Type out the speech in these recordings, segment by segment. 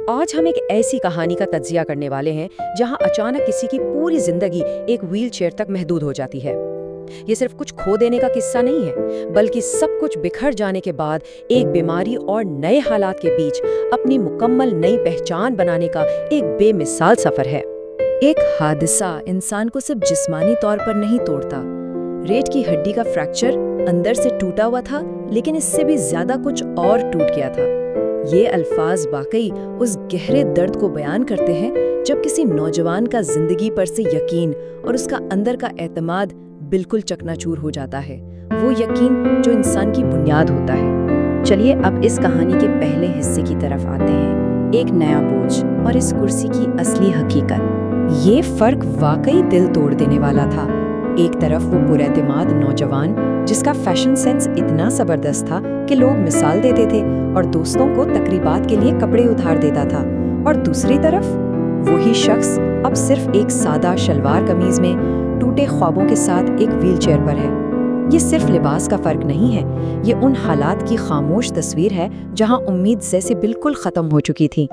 आज हम एक ऐसी कहानी का तज्जिया करने वाले हैं जहां अचानक किसी की पूरी जिंदगी एक व्हील चेयर तक महदूद हो जाती है। ये सिर्फ कुछ खो देने का किस्सा नहीं है, बल्कि सब कुछ बिखर जाने के बाद एक बीमारी और नए हालात के बीच अपनी मुकम्मल नई पहचान बनाने का एक बेमिसाल सफर है। एक हादसा इंसान को सिर्फ जिस्मानी तौर पर नहीं तोड़ता। रीढ़ की हड्डी का फ्रैक्चर अंदर से टूटा हुआ था, लेकिन इससे भी ज्यादा कुछ और टूट गया था। ये अल्फाज वाकई उस गहरे दर्द को बयान करते हैं जब किसी नौजवान का जिंदगी पर से यकीन और उसका अंदर का एतमाद बिल्कुल चकनाचूर हो जाता है। वो यकीन जो इंसान की बुनियाद होता है। चलिए अब इस कहानी के पहले हिस्से की तरफ आते हैं, एक नया बोझ और इस कुर्सी की असली हकीकत। ये फर्क वाकई दिल तोड़ देने वाला था। एक तरफ वो पुरएतमाद नौजवान जिसका फैशन सेंस इतना जबरदस्त था कि लोग मिसाल देते थे और दोस्तों को तकरीबात के लिए कपड़े उधार देता था, और दूसरी तरफ वही शख्स अब सिर्फ एक सादा शलवार कमीज में टूटे ख्वाबों के साथ एक व्हीलचेयर पर है। ये सिर्फ लिबास का फर्क नहीं है, ये उन हालात की खामोश तस्वीर है जहां उम्मीद जैसे बिल्कुल खत्म हो चुकी थी।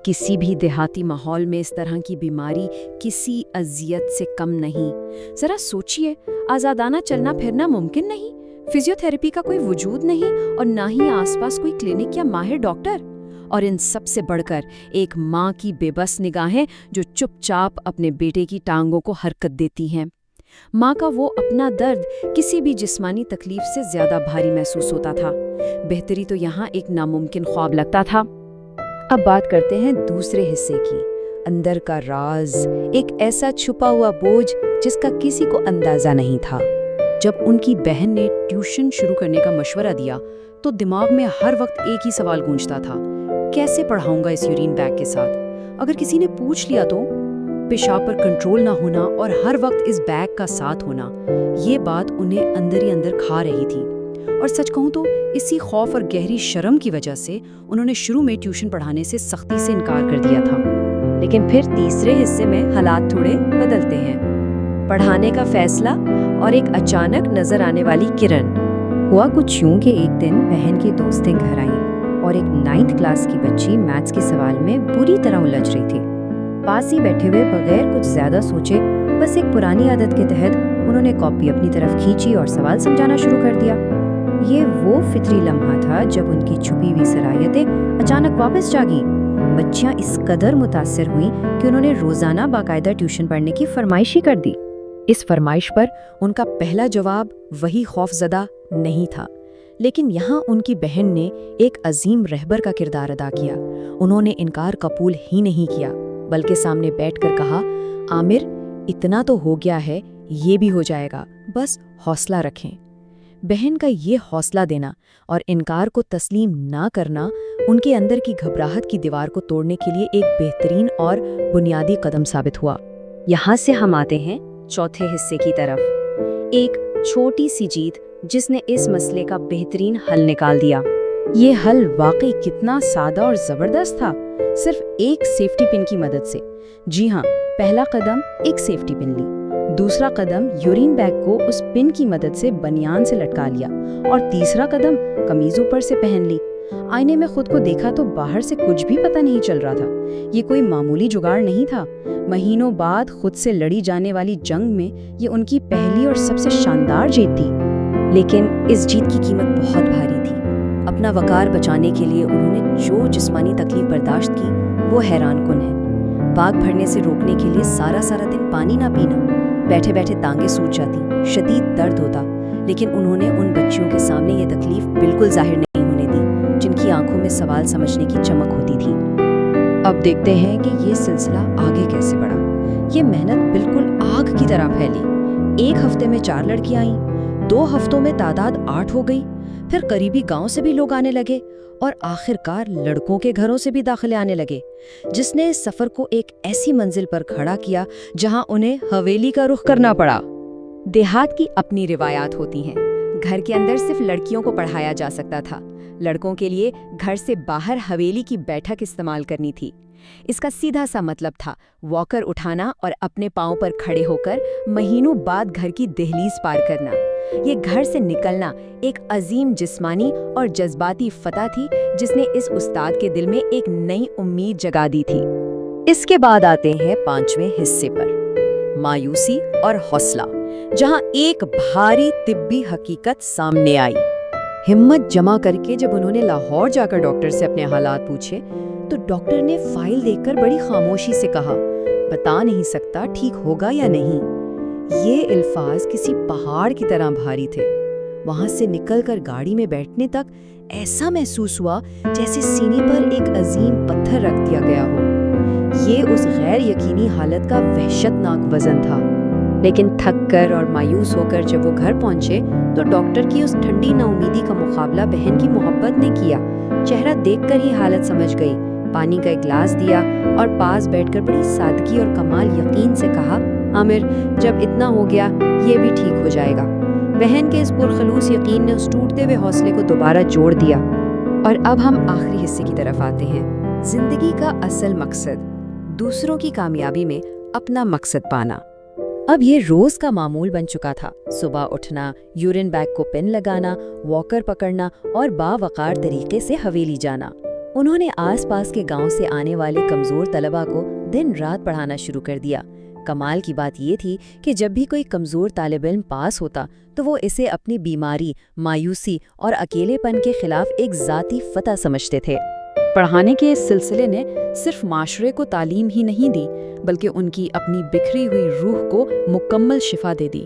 किसी भी देहाती माहौल में इस तरह की बीमारी किसी अजियत से कम नहीं। जरा सोचिए, आजादाना चलना फिरना मुमकिन नहीं, फिजियोथेरेपी का कोई वजूद नहीं और ना ही आसपास कोई क्लिनिक या माहिर डॉक्टर, और इन सब से बढ़कर एक माँ की बेबस निगाहें जो चुपचाप अपने बेटे की टांगों को हरकत देती हैं। माँ का वो अपना दर्द किसी भी जिस्मानी तकलीफ से ज्यादा भारी महसूस होता था। बेहतरी तो यहाँ एक नामुमकिन ख्वाब लगता था। अब बात करते हैं दूसरे हिस्से की, अंदर का राज, एक ऐसा छुपा हुआ बोझ जिसका किसी को अंदाजा नहीं था। जब उनकी बहन ने ट्यूशन शुरू करने का मशवरा दिया तो दिमाग में हर वक्त एक ही सवाल गूंजता था, कैसे पढ़ाऊंगा इस यूरिन बैग के साथ? अगर किसी ने पूछ लिया तो? पेशाब पर कंट्रोल ना होना और हर वक्त इस बैग का साथ होना, ये बात उन्हें अंदर ही अंदर खा रही थी। और सच कहूं तो इसी खौफ और गहरी शर्म की वजह से उन्होंने शुरू में ट्यूशन पढ़ाने से सख्ती से इनकार कर दिया था। लेकिन फिर तीसरे हिस्से में हालात थोड़े बदलते हैं। पढ़ाने का फैसला और एक अचानक नजर आने वाली किरण। हुआ कुछ यूं कि एक दिन बहन की दोस्तें घर आईं और एक 9th क्लास की बच्ची मैथ्स के सवाल में बुरी तरह उलझ रही थी। पास ही बैठे हुए बगैर कुछ ज्यादा सोचे, बस एक पुरानी आदत के तहत उन्होंने कॉपी अपनी तरफ खींची और सवाल समझाना शुरू कर दिया। ये वो फितरी लम्हा था जब उनकी छुपी हुई सलाहियतें अचानक वापस जागी। बच्चियां इस कदर मुतासिर हुईं कि उन्होंने रोजाना बाकायदा ट्यूशन पढ़ने की फरमाइश ही कर दी। इस फरमाइश पर उनका पहला जवाब वही खौफजदा नहीं था, लेकिन यहाँ उनकी बहन ने एक अजीम रहबर का किरदार अदा किया। उन्होंने इनकार कबूल ही नहीं किया, बल्कि सामने बैठकर कहा, आमिर, इतना तो हो गया है, ये भी हो जाएगा, बस हौसला रखें। बहन का ये हौसला देना और इनकार को तस्लीम ना करना उनके अंदर की घबराहट की दीवार को तोड़ने के लिए एक बेहतरीन और बुनियादी कदम साबित हुआ। यहाँ से हम आते हैं चौथे हिस्से की तरफ, एक छोटी सी जीत जिसने इस मसले का बेहतरीन हल निकाल दिया। ये हल वाकई कितना सादा और जबरदस्त था, सिर्फ एक सेफ्टी पिन की मदद से। जी हाँ, पहला कदम एक सेफ्टी पिन ली, दूसरा कदम यूरिन बैग को उस पिन की मदद से बनियान से लटका लिया, और तीसरा कदम कमीज ऊपर से पहन ली। आईने में खुद को देखा तो बाहर से कुछ भी पता नहीं चल रहा था। ये कोई मामूली जुगाड़ नहीं था। महीनों बाद खुद से लड़ी जाने वाली जंग में ये उनकी पहली और सबसे शानदार जीत थी। लेकिन इस जीत की कीमत बहुत भारी थी। अपना वकार बचाने के लिए उन्होंने जो जिस्मानी तकलीफ बर्दाश्त की वो हैरानकुन है। बाग भरने से रोकने के लिए सारा दिन पानी ना पीना, बैठे बैठे टांगे सूज जाती, शदीद दर्द होता, लेकिन उन्होंने उन बच्चियों के सामने ये तकलीफ बिल्कुल जाहिर नहीं होने दी जिनकी आंखों में सवाल समझने की चमक होती थी। अब देखते हैं कि ये सिलसिला आगे कैसे बढ़ा। ये मेहनत बिल्कुल आग की तरह फैली। 1 हफ्ते में 4 लड़कियां आईं, 2 हफ्तों में तादाद 8 हो गई, फिर करीबी गांव से भी लोग आने लगे और आखिरकार लड़कों के घरों से भी दाखिले आने लगे, जिसने इस सफर को एक ऐसी मंजिल पर खड़ा किया जहां उन्हें हवेली का रुख करना पड़ा। देहात की अपनी रिवायात होती हैं। घर के अंदर सिर्फ लड़कियों को पढ़ाया जा सकता था, लड़कों के लिए घर से बाहर हवेली की बैठक इस्तेमाल करनी थी। इसका सीधा सा मतलब था वॉकर उठाना और अपने पांव पर खड़े होकर महीनों बाद घर की दहलीज पार करना। یہ گھر سے نکلنا ایک عظیم جسمانی اور جذباتی فتح تھی جس نے اس استاد کے دل میں ایک نئی امید جگا دی تھی۔ اس کے بعد آتے ہیں 5ویں حصے پر، مایوسی اور حوصلہ، جہاں ایک بھاری طبی حقیقت سامنے آئی۔ ہمت جمع کر کے جب انہوں نے لاہور جا کر ڈاکٹر سے اپنے حالات پوچھے تو ڈاکٹر نے فائل دیکھ کر بڑی خاموشی سے کہا، بتا نہیں سکتا ٹھیک ہوگا یا نہیں۔ یہ الفاظ کسی پہاڑ کی طرح بھاری تھے۔ وہاں سے نکل کر گاڑی میں بیٹھنے تک ایسا محسوس ہوا جیسے سینے پر ایک عظیم پتھر رکھ دیا گیا ہو۔ یہ اس غیر یقینی حالت کا وحشتناک وزن تھا۔ لیکن تھک کر اور مایوس ہو کر جب وہ گھر پہنچے تو ڈاکٹر کی اس ٹھنڈی نا امیدی کا مقابلہ بہن کی محبت نے کیا۔ چہرہ دیکھ کر ہی حالت سمجھ گئی، پانی کا ایک گلاس دیا اور پاس بیٹھ کر بڑی سادگی اور کمال یقین سے کہا، عامر جب اتنا ہو گیا یہ بھی ٹھیک ہو جائے گا۔ بہن کے اس پرخلوص یقین نے اس ٹوٹتے ہوئے حوصلے کو دوبارہ جوڑ دیا۔ اور اب ہم آخری حصے کی طرف آتے ہیں، زندگی کا اصل مقصد، دوسروں کی کامیابی میں اپنا مقصد پانا۔ اب یہ روز کا معمول بن چکا تھا، صبح اٹھنا، یورین بیگ کو پن لگانا، واکر پکڑنا اور باوقار طریقے سے حویلی جانا۔ انہوں نے آس پاس کے گاؤں سے آنے والے کمزور طلباء کو دن رات پڑھانا شروع کر دیا۔ کمال کی بات یہ تھی کہ جب بھی کوئی کمزور طالب علم پاس ہوتا تو وہ اسے اپنی بیماری، مایوسی اور اکیلے پن کے خلاف ایک ذاتی فتح سمجھتے تھے۔ پڑھانے کے اس سلسلے نے صرف معاشرے کو تعلیم ہی نہیں دی بلکہ ان کی اپنی بکھری ہوئی روح کو مکمل شفا دے دی۔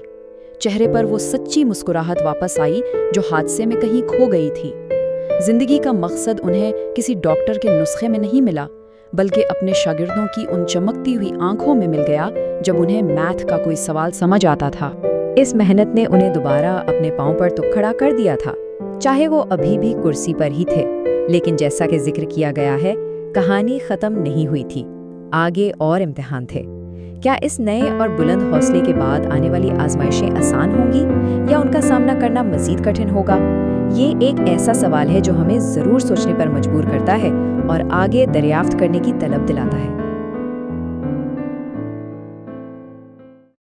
چہرے پر وہ سچی مسکراہٹ واپس آئی جو حادثے میں کہیں کھو گئی تھی۔ زندگی کا مقصد انہیں کسی ڈاکٹر کے نسخے میں نہیں ملا بلکہ اپنے شاگردوں کی ان چمکتی ہوئی آنکھوں میں مل گیا جب انہیں میتھ کا کوئی سوال سمجھ آتا تھا۔ اس محنت نے انہیں دوبارہ اپنے پاؤں پر تو کھڑا کر دیا تھا، چاہے وہ ابھی بھی کرسی پر ہی تھے۔ لیکن جیسا کہ ذکر کیا گیا ہے، کہانی ختم نہیں ہوئی تھی، آگے اور امتحان تھے۔ کیا اس نئے اور بلند حوصلے کے بعد آنے والی آزمائشیں آسان ہوں گی یا ان کا سامنا کرنا مزید کٹھن ہوگا؟ یہ ایک ایسا سوال ہے جو ہمیں ضرور سوچنے پر مجبور کرتا ہے اور آگے دریافت کرنے کی طلب دلاتا ہے۔